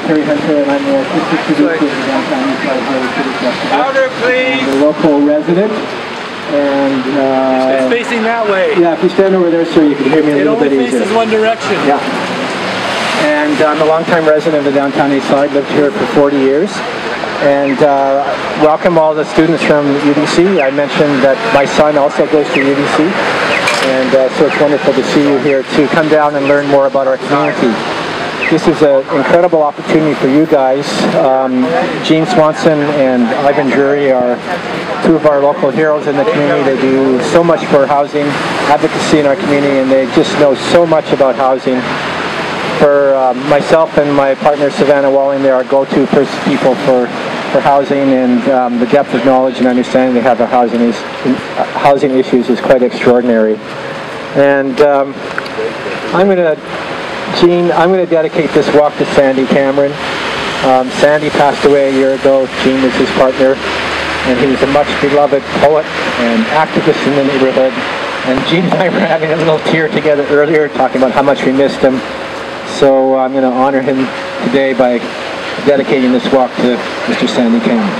Terry Hunter, and I'm the artistic producer of the Downtown East City Festival. Louder, please! I'm a local resident. And it's facing that way. Yeah, if you stand over there, sir, you can hear me a little bit easier. It only faces one direction. Yeah. And I'm a longtime resident of the Downtown East Side, lived here for 40 years. And welcome all the students from UBC. I mentioned that my son also goes to UBC. And so it's wonderful to see you here to come down and learn more about our community. This is an incredible opportunity for you guys. Gene Swanson and Ivan Drury are two of our local heroes in the community. They do so much for housing advocacy in our community, and they just know so much about housing. For myself and my partner Savannah Walling, they are go-to people for housing, and the depth of knowledge and understanding they have of housing issues is quite extraordinary. And Gene, I'm going to dedicate this walk to Sandy Cameron. Sandy passed away a year ago. Gene was his partner, and he was a much beloved poet and activist in the neighborhood. And Gene and I were having a little tear together earlier, talking about how much we missed him. So I'm going to honor him today by dedicating this walk to Mr. Sandy Cameron.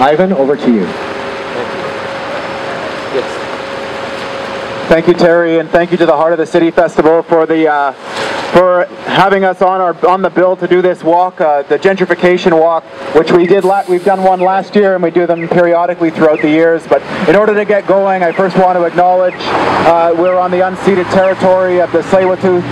Ivan, over to you. Yes. Thank you, Terry, and thank you to the Heart of the City Festival for the for having us on the bill to do this walk, the gentrification walk, which we've done one last year, and we do them periodically throughout the years. But in order to get going, I first want to acknowledge we're on the unceded territory of the Tsleil-Waututh,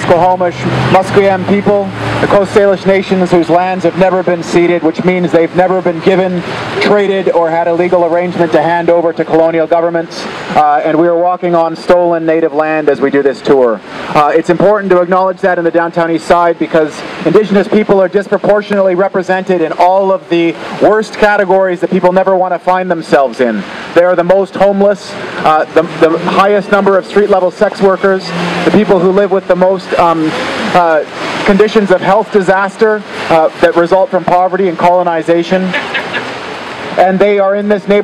Squamish, Musqueam people, the Coast Salish nations whose lands have never been ceded, which means they've never been given, traded, or had a legal arrangement to hand over to colonial governments. And we are walking on stolen native land as we do this tour. It's important to acknowledge that in the Downtown East Side because Indigenous people are disproportionately represented in all of the worst categories that people never want to find themselves in. They are the most homeless, the highest number of street-level sex workers, the people who live with the most conditions of health disaster that result from poverty and colonization. And they are in this neighborhood